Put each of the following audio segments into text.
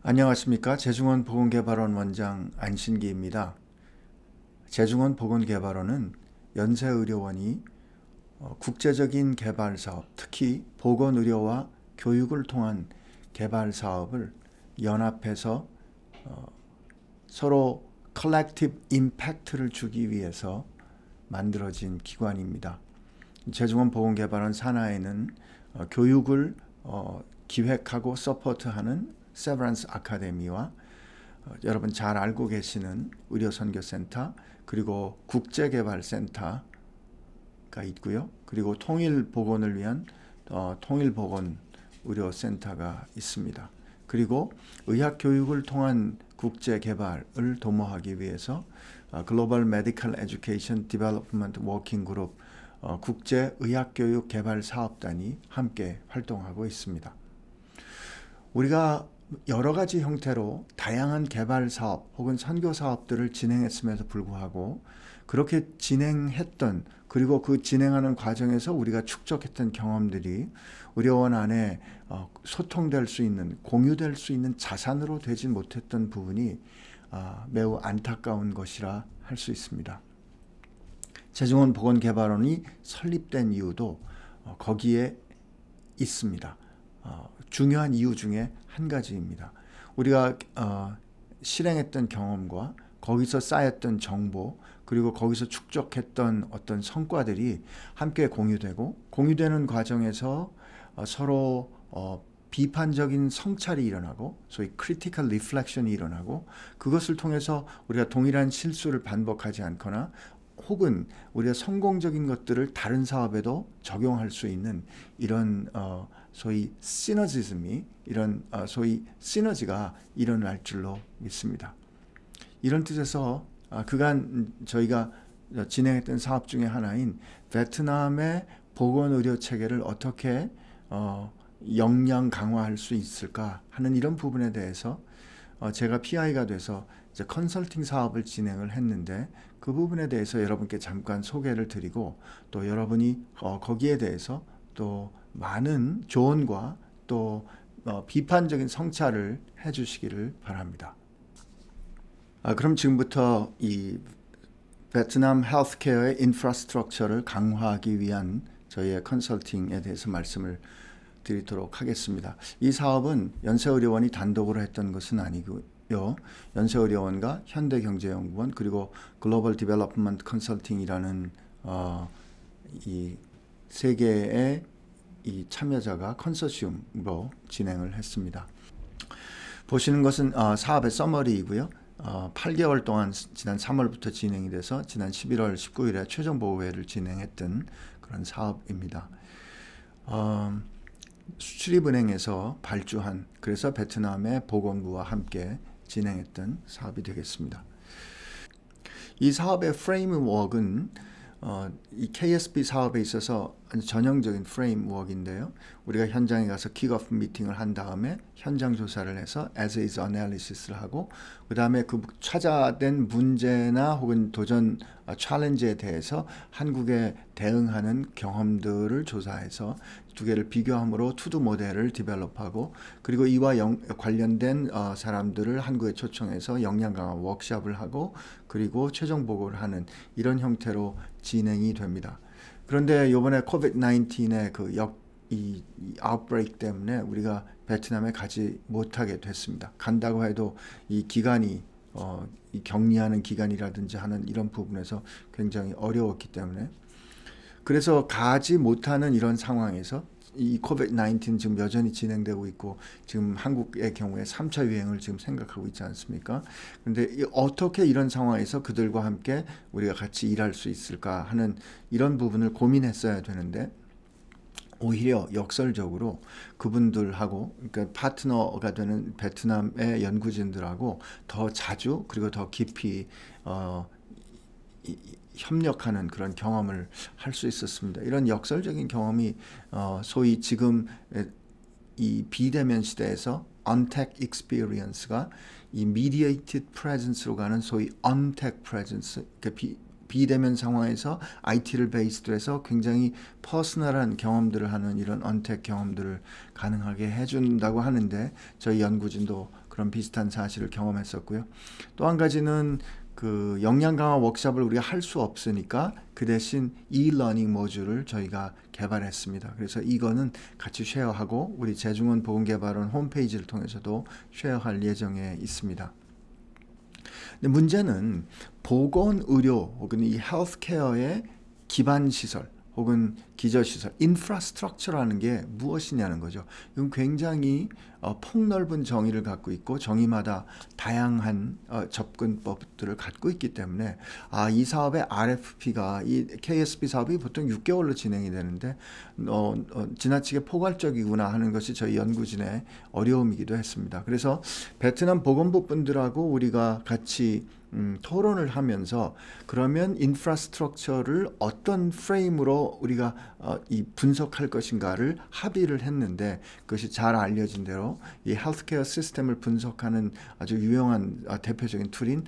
안녕하십니까. 재중원 보건개발원 원장 안신기입니다. 재중원 보건개발원은 연세의료원이 국제적인 개발사업, 특히 보건의료와 교육을 통한 개발사업을 연합해서 서로 컬렉티브 임팩트를 주기 위해서 만들어진 기관입니다. 재중원 보건개발원 산하에는 교육을 기획하고 서포트하는 세브란스 아카데미와 여러분 잘 알고 계시는 의료선교센터, 그리고 국제개발센터가 있고요. 그리고 통일보건을 위한 통일보건의료센터가 있습니다. 그리고 의학교육을 통한 국제개발을 도모하기 위해서 글로벌 메디컬 에듀케이션 디벨롭먼트 워킹 그룹 국제의학교육 개발사업단이 함께 활동하고 있습니다. 우리가 여러 가지 형태로 다양한 개발 사업 혹은 선교 사업들을 진행했음에도 불구하고 그렇게 진행했던, 그리고 그 진행하는 과정에서 우리가 축적했던 경험들이 의료원 안에 소통될 수 있는, 공유될 수 있는 자산으로 되지 못했던 부분이 매우 안타까운 것이라 할 수 있습니다. 재중원 보건개발원이 설립된 이유도 거기에 있습니다. 중요한 이유 중에 한 가지입니다. 우리가 실행했던 경험과 거기서 쌓였던 정보, 그리고 거기서 축적했던 어떤 성과들이 함께 공유되는 과정에서 서로 비판적인 성찰이 일어나고, 소위 크리티컬 리플렉션이 일어나고, 그것을 통해서 우리가 동일한 실수를 반복하지 않거나 혹은 우리가 성공적인 것들을 다른 사업에도 적용할 수 있는 이런 소위 시너지즘이, 이런 소위 시너지가 일어날 줄로 믿습니다. 이런 뜻에서 그간 저희가 진행했던 사업 중에 하나인 베트남의 보건의료 체계를 어떻게 역량 강화할 수 있을까 하는 이런 부분에 대해서 제가 PI가 돼서 이제 컨설팅 사업을 진행을 했는데, 그 부분에 대해서 여러분께 잠깐 소개를 드리고, 또 여러분이 거기에 대해서 또 많은 조언과 또 비판적인 성찰을 해주시기를 바랍니다. 그럼 지금부터 이 베트남 헬스케어의 인프라스트럭처를 강화하기 위한 저희의 컨설팅에 대해서 말씀을 드리도록 하겠습니다. 이 사업은 연세의료원이 단독으로 했던 것은 아니고요. 연세의료원과 현대경제연구원, 그리고 글로벌 디벨롭먼트 컨설팅이라는 이 세 개의 이 참여자가 컨소시엄으로 진행을 했습니다. 보시는 것은 사업의 서머리이고요. 8개월 동안 지난 3월부터 진행이 돼서 지난 11월 19일에 최종 보고회를 진행했던 그런 사업입니다. 수출입은행에서 발주한, 그래서 베트남의 보건부와 함께 진행했던 사업이 되겠습니다. 이 사업의 프레임워크는 이 KSB 사업에 있어서 아주 전형적인 프레임워크인데요. 우리가 현장에 가서 킥오프 미팅을 한 다음에 현장 조사를 해서 as is analysis를 하고, 그 다음에 그 찾아낸 문제나 혹은 도전 챌린지에 대해서 한국에 대응하는 경험들을 조사해서 두 개를 비교함으로 투두 모델을 디벨롭하고, 그리고 이와 관련된 사람들을 한국에 초청해서 역량 강화 워크숍을 하고, 그리고 최종 보고를 하는 이런 형태로 진행이 됩니다. 그런데 이번에 코비드-19의 이 아웃브레이크 때문에 우리가 베트남에 가지 못하게 됐습니다. 간다고 해도 이 기간이 이 격리하는 기간이라든지 하는 이런 부분에서 굉장히 어려웠기 때문에, 그래서 가지 못하는 이런 상황에서 이 코비드-19 지금 여전히 진행되고 있고, 지금 한국의 경우에 3차 유행을 지금 생각하고 있지 않습니까? 그런데 어떻게 이런 상황에서 그들과 함께 우리가 같이 일할 수 있을까 하는 이런 부분을 고민했어야 되는데, 오히려 역설적으로 그분들하고, 그러니까 파트너가 되는 베트남의 연구진들하고 더 자주 그리고 더 깊이 협력하는 그런 경험을 할 수 있었습니다. 이런 역설적인 경험이 소위 지금 이 비대면 시대에서 untech experience가 이 mediated presence로 가는 소위 untech presence, 그러니까 비대면 상황에서 IT를 베이스로 해서 굉장히 퍼스널한 경험들을 하는 이런 언택 경험들을 가능하게 해준다고 하는데, 저희 연구진도 그런 비슷한 사실을 경험했었고요. 또 한 가지는 그 역량 강화 워크숍을 우리가 할 수 없으니까 그 대신 e-learning 모듈을 저희가 개발했습니다. 그래서 이거는 같이 쉐어하고 우리 재중원 보건개발원 홈페이지를 통해서도 쉐어할 예정에 있습니다. 근데 문제는 보건의료 혹은 이 헬스케어의 기반시설 혹은 기저시설, 인프라스트럭처라는 게 무엇이냐는 거죠. 이건 굉장히 폭넓은 정의를 갖고 있고 정의마다 다양한 접근법들을 갖고 있기 때문에 이 사업의 RFP가 이 KSP 사업이 보통 6개월로 진행이 되는데 지나치게 포괄적이구나 하는 것이 저희 연구진의 어려움이기도 했습니다. 그래서 베트남 보건부 분들하고 우리가 같이 토론을 하면서 그러면 인프라스트럭처를 어떤 프레임으로 우리가 이 분석할 것인가를 합의를 했는데 그것이 잘 알려진 대로 이 헬스케어 시스템을 분석하는 아주 유용한 대표적인 툴인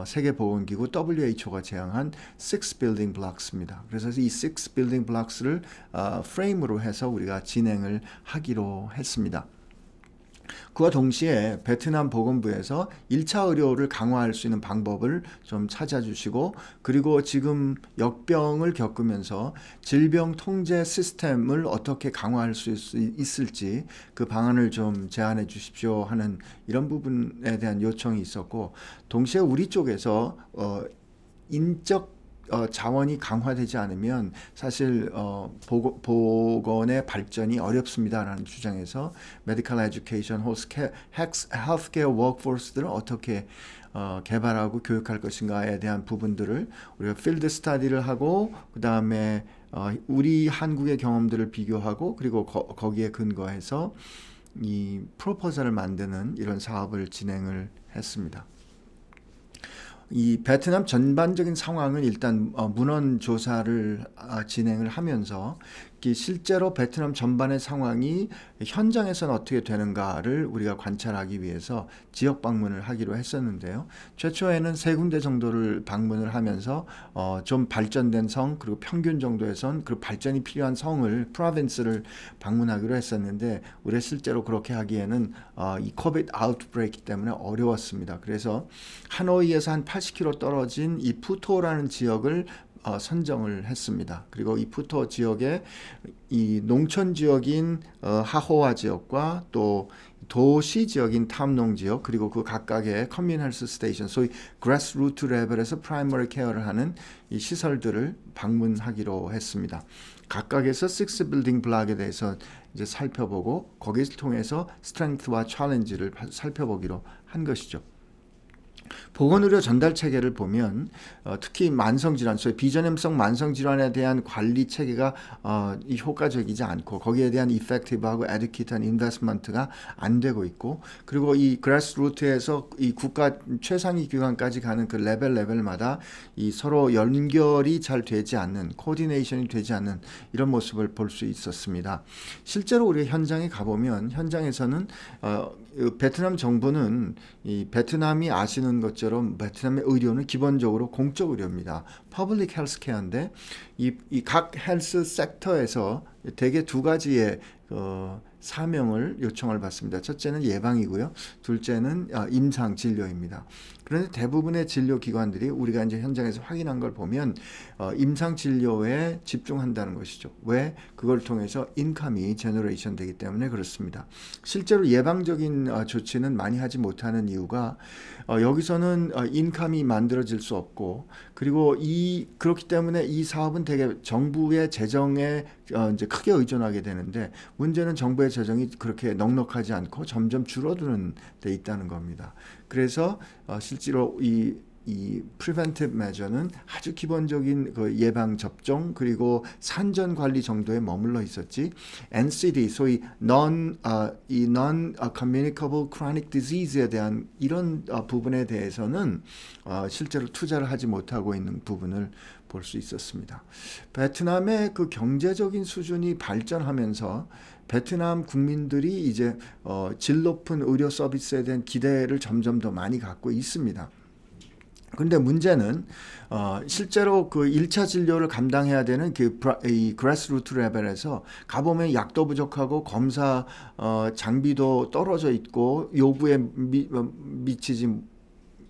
세계보건기구 WHO가 제안한 6 Building Blocks입니다. 그래서 이 6 Building Blocks를 프레임으로 해서 우리가 진행을 하기로 했습니다. 그와 동시에 베트남 보건부에서 1차 의료를 강화할 수 있는 방법을 좀 찾아주시고 그리고 지금 역병을 겪으면서 질병 통제 시스템을 어떻게 강화할 수 있을지 그 방안을 좀 제안해 주십시오 하는 이런 부분에 대한 요청이 있었고 동시에 우리 쪽에서 인적 자원이 강화되지 않으면 사실 보건의 발전이 어렵습니다라는 주장에서 메디컬 에듀케이션, 헬스케어 워크포스들을 어떻게 개발하고 교육할 것인가에 대한 부분들을 우리가 필드 스터디를 하고 그 다음에 우리 한국의 경험들을 비교하고 그리고 거기에 근거해서 이 프로포설을 만드는 이런 사업을 진행을 했습니다. 이 베트남 전반적인 상황은 일단 문헌 조사를 진행을 하면서 실제로 베트남 전반의 상황이 현장에서는 어떻게 되는가를 우리가 관찰하기 위해서 지역 방문을 하기로 했었는데요. 최초에는 3군데 정도를 방문을 하면서 좀 발전된 성 그리고 평균 정도의 성 그리고 발전이 필요한 성을 프로빈스를 방문하기로 했었는데 우리가 실제로 그렇게 하기에는 이 코비드 아웃브레이크 때문에 어려웠습니다. 그래서 하노이에서 한 80km 떨어진 이 푸토라는 지역을 선정을 했습니다. 그리고 이 푸토 지역에 이 농촌 지역인 하호아 지역과 또 도시 지역인 탐농 지역 그리고 그 각각의 커뮤니티 헬스 스테이션 소위 그래스루트 레벨에서 프라이머리 케어를 하는 이 시설들을 방문하기로 했습니다. 각각에서 6 빌딩 블록에 대해서 이제 살펴보고 거기를 통해서 스트렝스와 챌린지를 살펴보기로 한 것이죠. 보건의료 전달 체계를 보면 특히 만성질환, 소위 비전염성 만성질환에 대한 관리 체계가 효과적이지 않고 거기에 대한 이펙티브하고 에듀케이트한 인베스트먼트가 안 되고 있고 그리고 이 그래스루트에서 이 국가 최상위 기관까지 가는 그 레벨마다 이 서로 연결이 잘 되지 않는 코디네이션이 되지 않는 이런 모습을 볼 수 있었습니다. 실제로 우리 현장에 가보면 현장에서는 베트남 정부는 이 베트남이 아시는 것처럼 베트남의 의료는 기본적으로 공적 의료입니다. 퍼블릭 헬스케어인데 이 각 헬스 섹터에서 대개 2가지의 사명을 요청을 받습니다. 첫째는 예방이고요. 둘째는 임상 진료입니다. 그런데 대부분의 진료기관들이 우리가 이제 현장에서 확인한 걸 보면 임상 진료에 집중한다는 것이죠. 왜? 그걸 통해서 인컴이 제너레이션 되기 때문에 그렇습니다. 실제로 예방적인 조치는 많이 하지 못하는 이유가 여기서는 인컴이 만들어질 수 없고 그리고 그렇기 때문에 이 사업은 되게 정부의 재정에 이제 크게 의존하게 되는데 문제는 정부의 재정이 그렇게 넉넉하지 않고 점점 줄어드는 데 있다는 겁니다. 그래서 실제로 이 preventive measure는 아주 기본적인 그 예방 접종 그리고 산전 관리 정도에 머물러 있었지 NCD 소위 non-communicable chronic disease에 대한 이런 부분에 대해서는 실제로 투자를 하지 못하고 있는 부분을 볼 수 있었습니다. 베트남의 그 경제적인 수준이 발전하면서 베트남 국민들이 이제 질 높은 의료 서비스에 대한 기대를 점점 더 많이 갖고 있습니다. 근데 문제는 실제로 그 1차 진료를 감당해야 되는 이 그래스루트 레벨에서 가보면 약도 부족하고 검사 장비도 떨어져 있고 요구에 미치지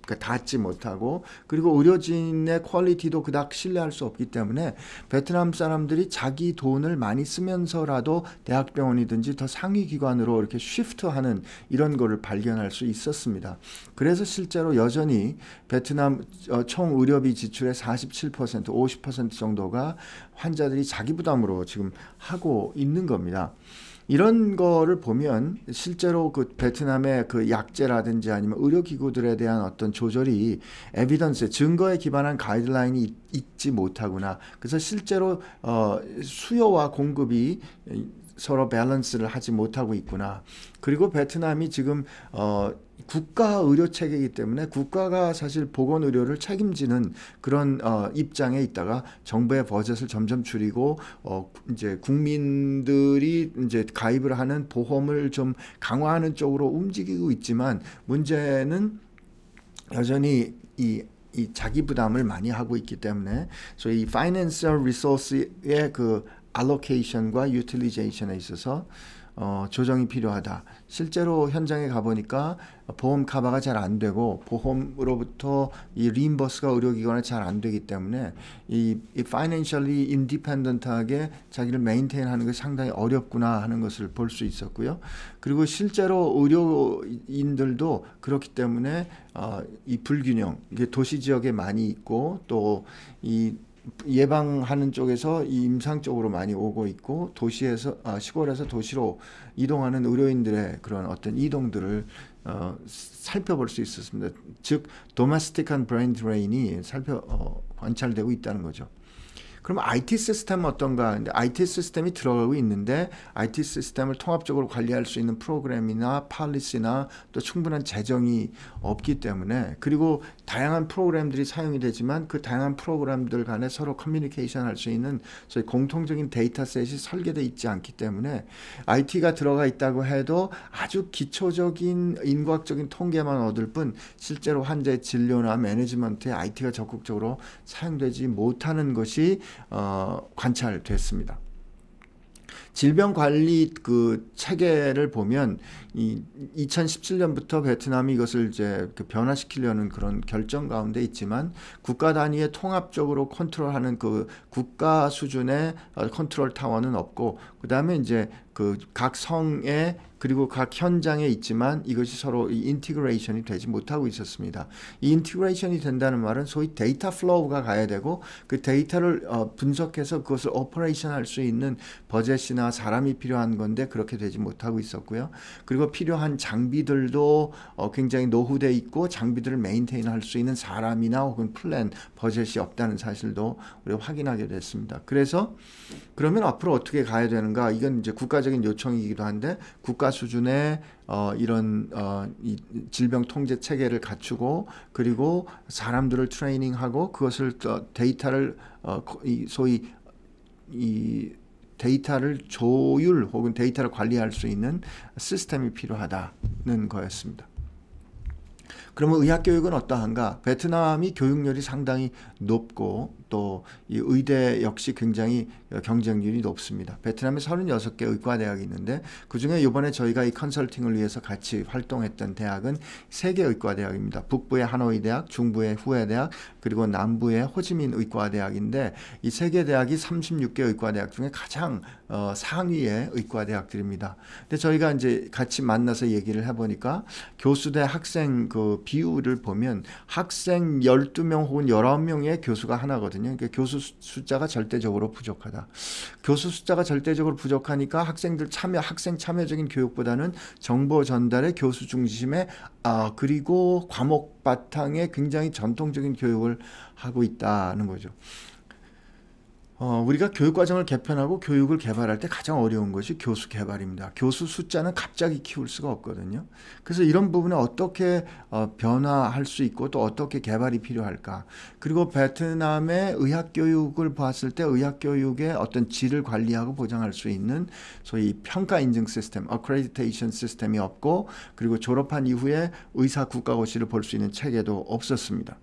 그러니까 닿지 못하고, 그리고 의료진의 퀄리티도 그닥 신뢰할 수 없기 때문에 베트남 사람들이 자기 돈을 많이 쓰면서라도 대학병원이든지 더 상위 기관으로 이렇게 쉬프트하는 이런 거를 발견할 수 있었습니다. 그래서 실제로 여전히 베트남 총 의료비 지출의 47%, 50% 정도가 환자들이 자기 부담으로 지금 하고 있는 겁니다. 이런 거를 보면 실제로 그 베트남의 그 약제라든지 아니면 의료기구들에 대한 어떤 조절이 에비던스, 증거에 기반한 가이드라인이 있지 못하구나. 그래서 실제로 수요와 공급이 서로 밸런스를 하지 못하고 있구나. 그리고 베트남이 지금 국가 의료 체계이기 때문에 국가가 사실 보건 의료를 책임지는 그런 입장에 있다가 정부의 버젯을 점점 줄이고 이제 국민들이 이제 가입을 하는 보험을 좀 강화하는 쪽으로 움직이고 있지만, 문제는 여전히 이 자기 부담을 많이 하고 있기 때문에 소위 financial resource의 그 allocation과 utilization에 있어서 조정이 필요하다. 실제로 현장에 가보니까 보험 커버가 잘 안 되고 보험으로부터 이 리임버스가 의료기관에 잘 안 되기 때문에 이 financially independent하게 자기를 메인테인하는 것이 상당히 어렵구나 하는 것을 볼 수 있었고요. 그리고 실제로 의료인들도 그렇기 때문에 이 불균형, 이게 도시 지역에 많이 있고 또 이 예방하는 쪽에서 이 임상 쪽으로 많이 오고 있고, 도시에서 시골에서 도시로 이동하는 의료인들의 그런 어떤 이동들을 살펴볼 수 있었습니다. 즉 도메스틱한 브레인 드레인이 관찰되고 있다는 거죠. 그럼 IT 시스템은 어떤가? 근데 IT 시스템이 들어가고 있는데 IT 시스템을 통합적으로 관리할 수 있는 프로그램이나 팔리시나 또 충분한 재정이 없기 때문에, 그리고 다양한 프로그램들이 사용이 되지만 그 다양한 프로그램들 간에 서로 커뮤니케이션 할 수 있는 소위 공통적인 데이터셋이 설계되어 있지 않기 때문에 IT가 들어가 있다고 해도 아주 기초적인 인과학적인 통계만 얻을 뿐 실제로 환자의 진료나 매니지먼트에 IT가 적극적으로 사용되지 못하는 것이 관찰됐습니다. 질병관리 그 체계를 보면 이 2017년부터 베트남이 이것을 이제 변화시키려는 그런 결정 가운데 있지만, 국가 단위의 통합적으로 컨트롤하는 그 국가 수준의 컨트롤 타워는 없고, 그 다음에 이제 그 각 성에 그리고 각 현장에 있지만 이것이 서로 인티그레이션이 되지 못하고 있었습니다. 이 인티그레이션이 된다는 말은 소위 데이터 플로우가 가야 되고, 그 데이터를 분석해서 그것을 오퍼레이션 할 수 있는 버젯이나 사람이 필요한 건데 그렇게 되지 못하고 있었고요. 그리고 필요한 장비들도 굉장히 노후돼 있고 장비들을 메인테인 할 수 있는 사람이나 혹은 플랜, 버젯이 없다는 사실도 우리가 확인하게 됐습니다. 그래서 그러면 앞으로 어떻게 가야 되는가? 이건 이제 국가적인 요청이기도 한데, 국가 수준의 이런 이 질병 통제 체계를 갖추고, 그리고 사람들을 트레이닝하고 그것을 데이터를 소위 이 데이터를 조율 혹은 데이터를 관리할 수 있는 시스템이 필요하다는 거였습니다. 그러면 의학교육은 어떠한가? 베트남이 교육열이 상당히 높고 또 이 의대 역시 굉장히 경쟁률이 높습니다. 베트남에 36개 의과대학이 있는데 그중에 이번에 저희가 이 컨설팅을 위해서 같이 활동했던 대학은 3개 의과대학입니다. 북부의 하노이대학, 중부의 후에대학, 그리고 남부의 호지민 의과대학인데 이 3개 대학이 36개 의과대학 중에 가장 상위의 의과대학들입니다. 근데 저희가 이제 같이 만나서 얘기를 해보니까 교수 대 학생 그 비율을 보면 학생 12명 혹은 19명의 교수가 하나거든요. 그러니까 교수 숫자가 절대적으로 부족하다. 교수 숫자가 절대적으로 부족하니까 학생 참여적인 교육보다는 정보 전달의 교수 중심의 그리고 과목 바탕에 굉장히 전통적인 교육을 하고 있다는 거죠. 우리가 교육과정을 개편하고 교육을 개발할 때 가장 어려운 것이 교수 개발입니다. 교수 숫자는 갑자기 키울 수가 없거든요. 그래서 이런 부분에 어떻게 변화할 수 있고 또 어떻게 개발이 필요할까. 그리고 베트남의 의학교육을 봤을 때 의학교육의 어떤 질을 관리하고 보장할 수 있는 소위 평가 인증 시스템, accreditation 시스템이 없고, 그리고 졸업한 이후에 의사 국가고시를 볼 수 있는 체계도 없었습니다.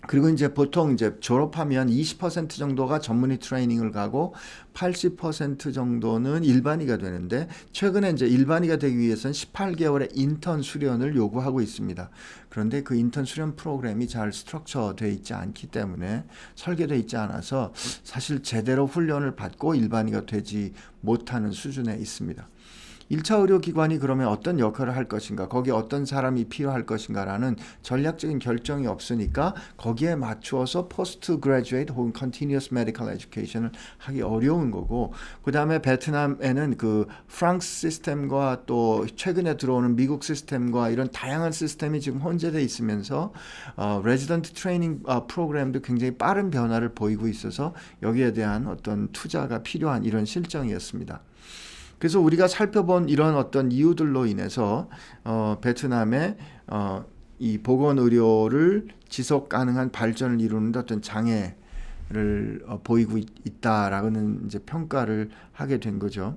그리고 이제 보통 이제 졸업하면 20% 정도가 전문의 트레이닝을 가고 80% 정도는 일반의가 되는데, 최근에 이제 일반의가 되기 위해서는 18개월의 인턴 수련을 요구하고 있습니다. 그런데 그 인턴 수련 프로그램이 잘 스트럭처 되어 있지 않기 때문에, 설계되어 있지 않아서 사실 제대로 훈련을 받고 일반의가 되지 못하는 수준에 있습니다. 1차 의료기관이 그러면 어떤 역할을 할 것인가, 거기에 어떤 사람이 필요할 것인가라는 전략적인 결정이 없으니까 거기에 맞추어서 포스트 그래주에이트 혹은 컨티니어스 메디컬 에듀케이션을 하기 어려운 거고, 그 다음에 베트남에는 그 프랑스 시스템과 또 최근에 들어오는 미국 시스템과 이런 다양한 시스템이 지금 혼재되어 있으면서 레지던트 트레이닝 프로그램도 굉장히 빠른 변화를 보이고 있어서 여기에 대한 어떤 투자가 필요한 이런 실정이었습니다. 그래서 우리가 살펴본 이런 어떤 이유들로 인해서 베트남의 이 보건의료를 지속 가능한 발전을 이루는 데 어떤 장애를 보이고 있다라는 이제 평가를 하게 된 거죠.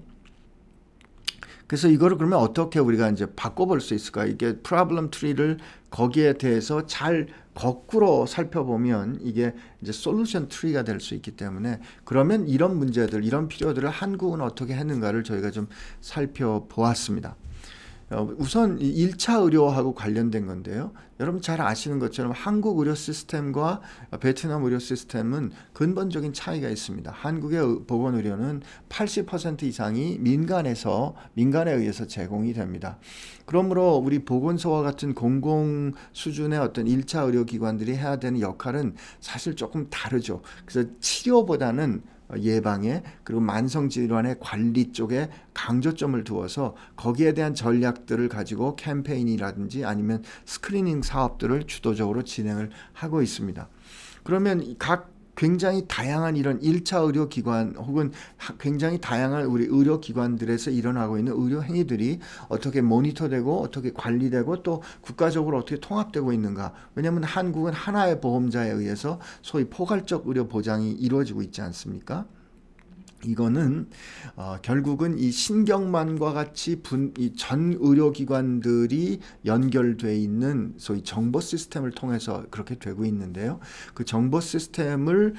그래서 이거를 그러면 어떻게 우리가 이제 바꿔볼 수 있을까? 이게 프로블럼 트리를 거기에 대해서 잘 거꾸로 살펴보면 이게 이제 솔루션 트리가 될 수 있기 때문에, 그러면 이런 문제들, 이런 필요들을 한국은 어떻게 했는가를 저희가 좀 살펴보았습니다. 우선 1차 의료하고 관련된 건데요. 여러분 잘 아시는 것처럼 한국 의료 시스템과 베트남 의료 시스템은 근본적인 차이가 있습니다. 한국의 보건의료는 80% 이상이 민간에 의해서 제공이 됩니다. 그러므로 우리 보건소와 같은 공공 수준의 어떤 1차 의료기관들이 해야 되는 역할은 사실 조금 다르죠. 그래서 치료보다는 예방에, 그리고 만성질환의 관리 쪽에 강조점을 두어서 거기에 대한 전략들을 가지고 캠페인이라든지 아니면 스크리닝 사업들을 주도적으로 진행을 하고 있습니다. 그러면 각 굉장히 다양한 이런 1차 의료기관 혹은 굉장히 다양한 우리 의료기관들에서 일어나고 있는 의료 행위들이 어떻게 모니터되고 어떻게 관리되고 또 국가적으로 어떻게 통합되고 있는가. 왜냐하면 한국은 하나의 보험자에 의해서 소위 포괄적 의료 보장이 이루어지고 있지 않습니까? 이거는 결국은 이 신경망과 같이 이 전 의료기관들이 연결되어 있는 소위 정보 시스템을 통해서 그렇게 되고 있는데요. 그 정보 시스템을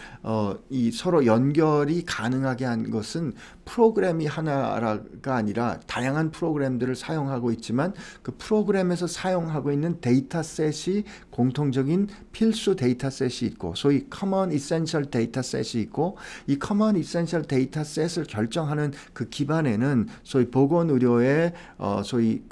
이 서로 연결이 가능하게 한 것은 프로그램이 하나가 아니라 다양한 프로그램들을 사용하고 있지만, 그 프로그램에서 사용하고 있는 데이터셋이 공통적인 필수 데이터셋이 있고, 소위 Common Essential Data셋이 있고, 이 Common Essential Data셋을 결정하는 그 기반에는 소위 보건의료의 소위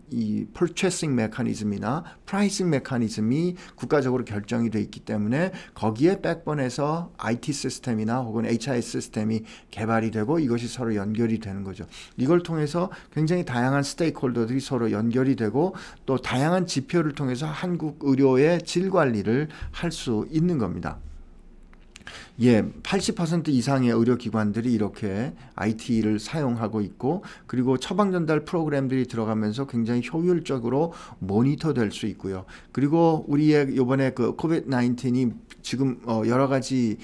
이 purchasing mechanism이나 pricing mechanism이 국가적으로 결정이 되어 있기 때문에 거기에 백본에서 IT 시스템이나 혹은 HIS 시스템이 개발이 되고 이것이 서로 연결이 되는 거죠. 이걸 통해서 굉장히 다양한 스테이크홀더들이 서로 연결이 되고 또 다양한 지표를 통해서 한국 의료의 질 관리를 할 수 있는 겁니다. 80% 이상의 의료기관들이 이렇게 IT를 사용하고 있고, 그리고 처방전달 프로그램들이 들어가면서 굉장히 효율적으로 모니터될 수 있고요. 그리고 우리의 이번에 그 코비드-19이 지금 여러 가지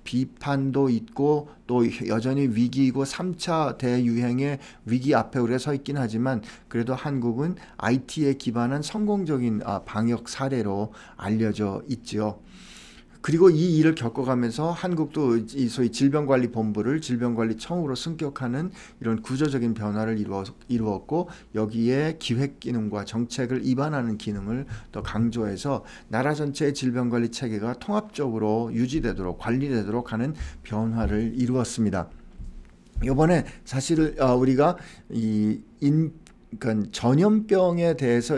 비판도 있고 또 여전히 위기이고 3차 대유행의 위기 앞에 우리가 서 있긴 하지만, 그래도 한국은 IT에 기반한 성공적인 방역 사례로 알려져 있죠. 그리고 이 일을 겪어가면서 한국도 이 소위 질병관리본부를 질병관리청으로 승격하는 이런 구조적인 변화를 이루었고, 여기에 기획 기능과 정책을 입안하는 기능을 더 강조해서 나라 전체의 질병관리 체계가 통합적으로 유지되도록 관리되도록 하는 변화를 이루었습니다. 이번에 사실 우리가 그러니까 전염병에 대해서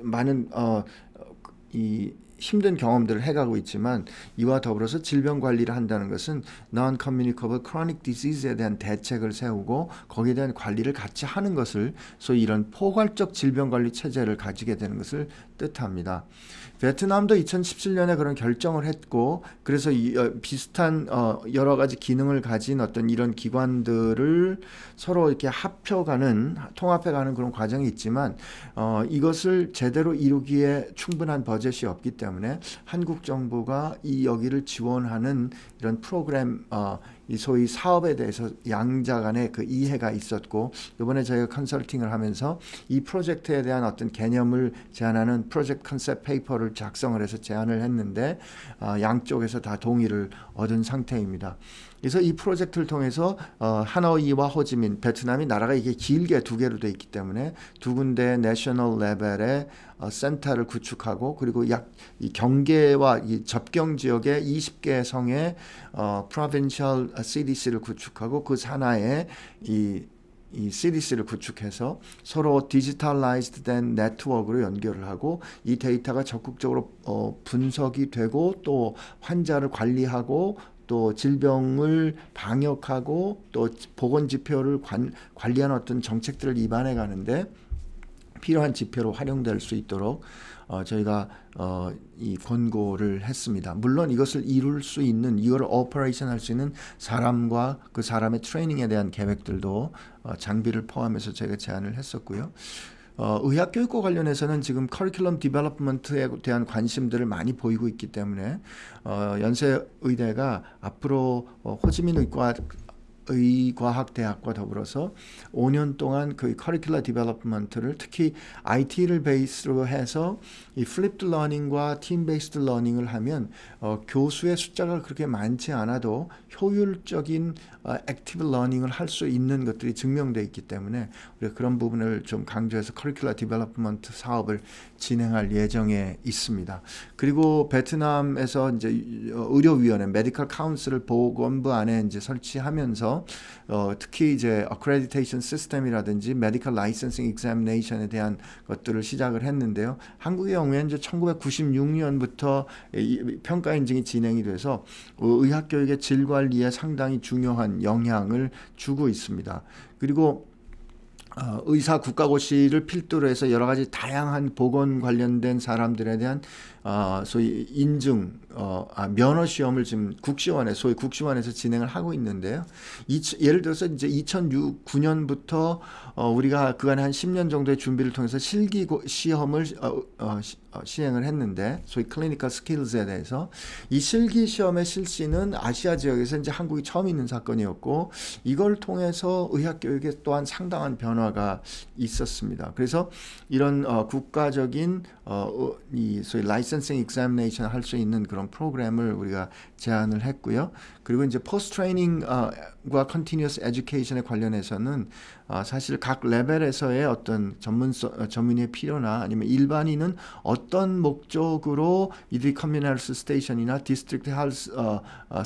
많은 힘든 경험들을 해가고 있지만, 이와 더불어서 질병 관리를 한다는 것은 non-communicable chronic disease에 대한 대책을 세우고 거기에 대한 관리를 같이 하는 것을, 소위 이런 포괄적 질병 관리 체제를 가지게 되는 것을 뜻합니다. 베트남도 2017년에 그런 결정을 했고, 그래서 비슷한 여러 가지 기능을 가진 어떤 이런 기관들을 서로 이렇게 통합해가는 그런 과정이 있지만, 이것을 제대로 이루기에 충분한 버젯이 없기 때문에 한국 정부가 여기를 지원하는 이런 프로그램 이 소위 사업에 대해서 양자 간의 그 이해가 있었고, 이번에 저희가 컨설팅을 하면서 이 프로젝트에 대한 어떤 개념을 제안하는 프로젝트 컨셉 페이퍼를 작성을 해서 제안을 했는데 양쪽에서 다 동의를 얻은 상태입니다. 그래서 이 프로젝트를 통해서 하노이와 호지민, 베트남이 나라가 이게 길게 두 개로 돼 있기 때문에 두 군데 내셔널 레벨의 센터를 구축하고, 그리고 이 경계와 이 접경 지역에 20개 성의 provincial CDC를 구축하고, 그 산하에 이 CDC를 구축해서 서로 디지털라이즈드 된 네트워크로 연결을 하고, 이 데이터가 적극적으로 분석이 되고, 또 환자를 관리하고, 또 질병을 방역하고, 또 보건 지표를 관리하는 어떤 정책들을 입안해 가는데 필요한 지표로 활용될 수 있도록 저희가 이 권고를 했습니다. 물론 이것을 이룰 수 있는, 이걸 오퍼레이션 할 수 있는 사람과 그 사람의 트레이닝에 대한 계획들도 장비를 포함해서 저희가 제안을 했었고요. 의학교육과 관련해서는 지금 커리큘럼 디벨롭먼트에 대한 관심들을 많이 보이고 있기 때문에 연세의대가 앞으로 호지민 의과학대학과 더불어서 5년 동안 그 커리큘러 디벨롭먼트를, 특히 IT를 베이스로 해서 이 플립드 러닝과 팀 베이스드 러닝을 하면 교수의 숫자가 그렇게 많지 않아도 효율적인 액티브 러닝을 할 수 있는 것들이 증명되어 있기 때문에 우리가 그런 부분을 좀 강조해서 커리큘러 디벨롭먼트 사업을 진행할 예정에 있습니다. 그리고 베트남에서 이제 의료위원회 메디컬 카운슬을 보건부 안에 이제 설치하면서 특히 이제 어크레디테이션 시스템이라든지 메디컬 라이센싱 익자미네이션에 대한 것들을 시작을 했는데요. 한국의 경우에는 이제 1996년부터 평가 인증이 진행이 돼서 의학 교육의 질 관리에 상당히 중요한 영향을 주고 있습니다. 그리고 의사 국가고시를 필두로 해서 여러 가지 다양한 보건 관련된 사람들에 대한 소위 인증, 면허 시험을 지금 소위 국시원에서 진행을 하고 있는데요. 예를 들어서 이제 2009년부터 우리가 그간에 한 10년 정도의 준비를 통해서 실기 시험을 시행을 했는데, 소위 클리니컬 스킬즈에 대해서 이 실기 시험의 실시는 아시아 지역에서 이제 한국이 처음 있는 사건이었고, 이걸 통해서 의학 교육에 또한 상당한 변화가 있었습니다. 그래서 이런 국가적인 이 소위 라이센싱 익자미네이션 할 수 있는 그런 프로그램을 우리가 제안을 했고요. 그리고 이제 포스트 트레이닝과 컨티뉴어스 에듀케이션에 관련해서는 사실 각 레벨에서의 어떤 전문의의 필요나 아니면 일반인은 어떤 목적으로 이들이 커뮤니티 헬스 스테이션이나 디스트릭트 헬스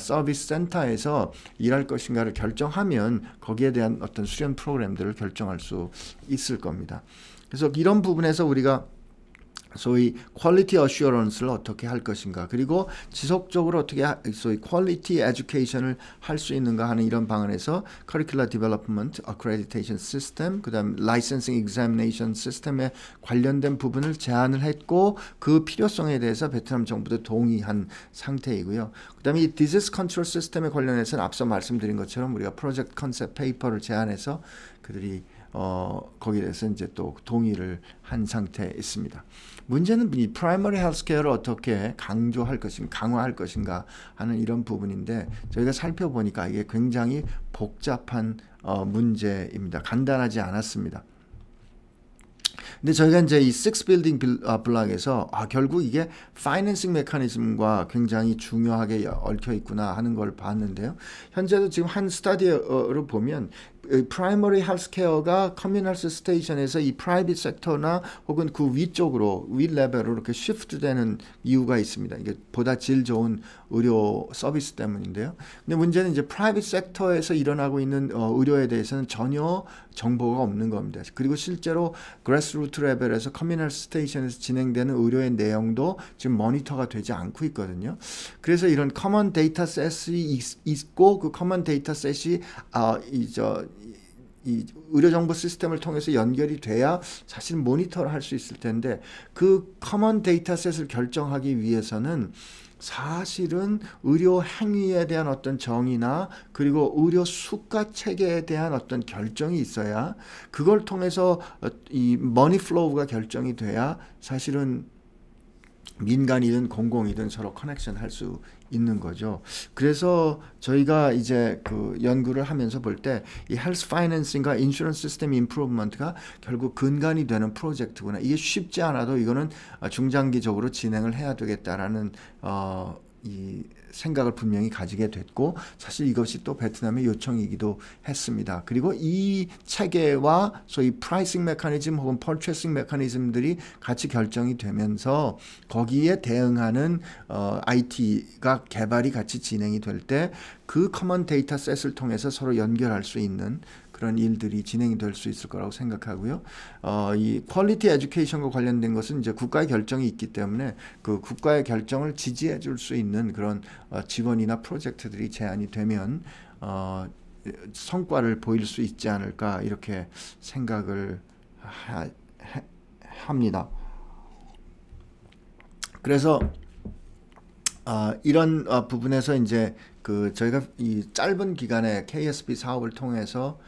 서비스 센터에서 일할 것인가를 결정하면 거기에 대한 어떤 수련 프로그램들을 결정할 수 있을 겁니다. 그래서 이런 부분에서 우리가 소위 퀄리티 어슈어런스를 어떻게 할 것인가, 그리고 지속적으로 어떻게 소위 퀄리티 에듀케이션을 할 수 있는가 하는 이런 방안에서 커리큘러 디벨롭먼트, 어크레디테이션 시스템, 그다음 라이센싱 익자미네이션 시스템에 관련된 부분을 제안을 했고, 그 필요성에 대해서 베트남 정부도 동의한 상태이고요. 그다음에 이 디지스 컨트롤 시스템에 관련해서는 앞서 말씀드린 것처럼 우리가 프로젝트 컨셉 페이퍼를 제안해서 그들이 거기에 대해서 이제 또 동의를 한 상태에 있습니다. 문제는 이 프라이머리 헬스케어를 어떻게 강조할 것인가, 강화할 것인가 하는 이런 부분인데, 저희가 살펴보니까 이게 굉장히 복잡한 문제입니다. 간단하지 않았습니다. 근데 저희가 이제 이 6 빌딩 블록에서 결국 이게 파이낸싱 메커니즘과 굉장히 중요하게 얽혀 있구나 하는 걸 봤는데요. 현재도 지금 한 스터디로 보면 프라이머리 헬스케어가 커뮤니티 스테이션에서 이 프라이빗 섹터나 혹은 그 위쪽으로 윗레벨로 이렇게 쉬프트되는 이유가 있습니다. 이게 보다 질 좋은 의료 서비스 때문인데요. 근데 문제는 이제 프라이빗 섹터에서 일어나고 있는 의료에 대해서는 전혀 정보가 없는 겁니다. 그리고 실제로 그래스루트 레벨에서 커뮤니티 스테이션에서 진행되는 의료의 내용도 지금 모니터가 되지 않고 있거든요. 그래서 이런 커먼 데이터셋이 있고, 그 커먼 데이터셋이 이 의료정보 시스템을 통해서 연결이 돼야 사실 모니터를 할 수 있을 텐데, 그 커먼 데이터셋을 결정하기 위해서는 사실은 의료 행위에 대한 어떤 정의나 그리고 의료 수가 체계에 대한 어떤 결정이 있어야, 그걸 통해서 이 머니 플로우가 결정이 돼야 사실은 민간이든 공공이든 서로 커넥션 할 수 있는 거죠. 그래서 저희가 이제 그 연구를 하면서 볼 때 이 헬스 파이낸싱과 인슈런스 시스템 임프루브먼트가 결국 근간이 되는 프로젝트구나. 이게 쉽지 않아도 이거는 중장기적으로 진행을 해야 되겠다라는 이 생각을 분명히 가지게 됐고, 사실 이것이 또 베트남의 요청이기도 했습니다. 그리고 이 체계와 소위 프라이싱 메커니즘 혹은 퍼체싱 메커니즘들이 같이 결정이 되면서 거기에 대응하는 IT가 개발이 같이 진행이 될 때 그 커먼 데이터 셋을 통해서 서로 연결할 수 있는 그런 일들이 진행이 될 수 있을 거라고 생각하고요. 이 퀄리티 에듀케이션과 관련된 것은 이제 국가의 결정이 있기 때문에 그 국가의 결정을 지지해 줄 수 있는 그런 지원이나 프로젝트들이 제안이 되면 성과를 보일 수 있지 않을까 이렇게 생각을 합니다. 그래서 이런 부분에서 이제 그 저희가 이 짧은 기간에 KSP 사업을 통해서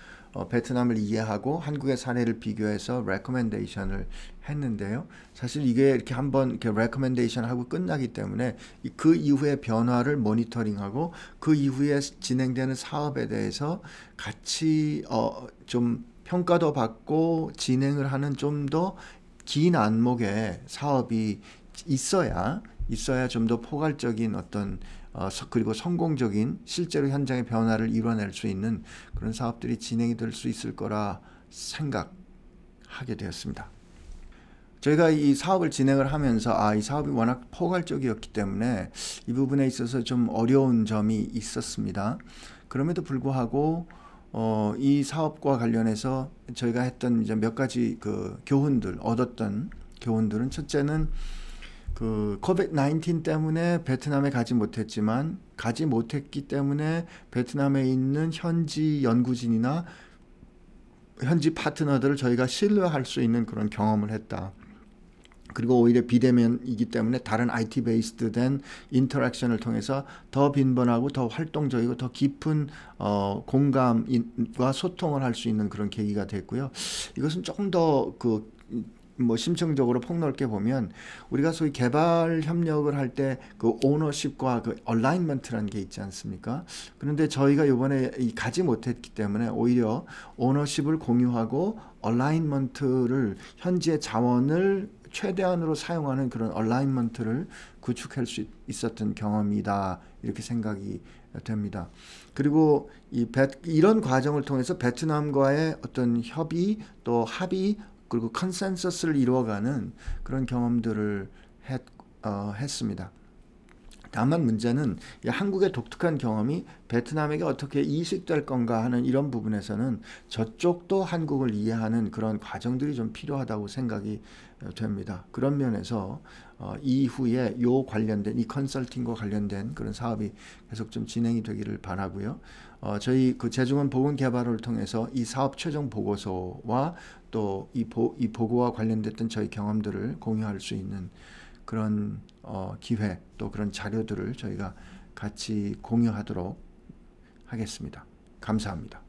베트남을 이해하고 한국의 사례를 비교해서 레코멘데이션을 했는데요. 사실 이게 이렇게 한번 이렇게 레코멘데이션 하고 끝나기 때문에 그 이후의 변화를 모니터링하고 그 이후에 진행되는 사업에 대해서 같이 좀 평가도 받고 진행을 하는 좀 더 긴 안목의 사업이 있어야 좀 더 포괄적인 어떤 그리고 성공적인 실제로 현장의 변화를 이뤄낼 수 있는 그런 사업들이 진행이 될 수 있을 거라 생각하게 되었습니다. 저희가 이 사업을 진행을 하면서 이 사업이 워낙 포괄적이었기 때문에 이 부분에 있어서 좀 어려운 점이 있었습니다. 그럼에도 불구하고 이 사업과 관련해서 저희가 했던 이제 몇 가지 그 얻었던 교훈들은, 첫째는 그 코비드-19 때문에 베트남에 가지 못했기 때문에 베트남에 있는 현지 연구진이나 현지 파트너들을 저희가 신뢰할 수 있는 그런 경험을 했다. 그리고 오히려 비대면이기 때문에 다른 IT 베이스드 된 인터랙션을 통해서 더 빈번하고 더 활동적이고 더 깊은 공감과 소통을 할 수 있는 그런 계기가 됐고요. 이것은 조금 더 심층적으로 폭넓게 보면 우리가 소위 개발 협력을 할 때 그 오너십과 그 얼라인먼트라는 게 있지 않습니까? 그런데 저희가 이번에 가지 못했기 때문에 오히려 오너십을 공유하고 얼라인먼트를, 현지의 자원을 최대한으로 사용하는 그런 얼라인먼트를 구축할 수 있었던 경험이다, 이렇게 생각이 됩니다. 그리고 이런 과정을 통해서 베트남과의 어떤 협의 또 합의 그리고 컨센서스를 이루어가는 그런 경험들을 했습니다. 다만 문제는 한국의 독특한 경험이 베트남에게 어떻게 이식될 건가 하는 이런 부분에서는 저쪽도 한국을 이해하는 그런 과정들이 좀 필요하다고 생각이 됩니다. 그런 면에서 이후에 이 컨설팅과 관련된 그런 사업이 계속 좀 진행이 되기를 바라고요. 저희 그 재중원 보건개발을 통해서 이 사업 최종 보고서와 또 이 보고와 관련됐던 저희 경험들을 공유할 수 있는 그런 기회, 또 그런 자료들을 저희가 같이 공유하도록 하겠습니다. 감사합니다.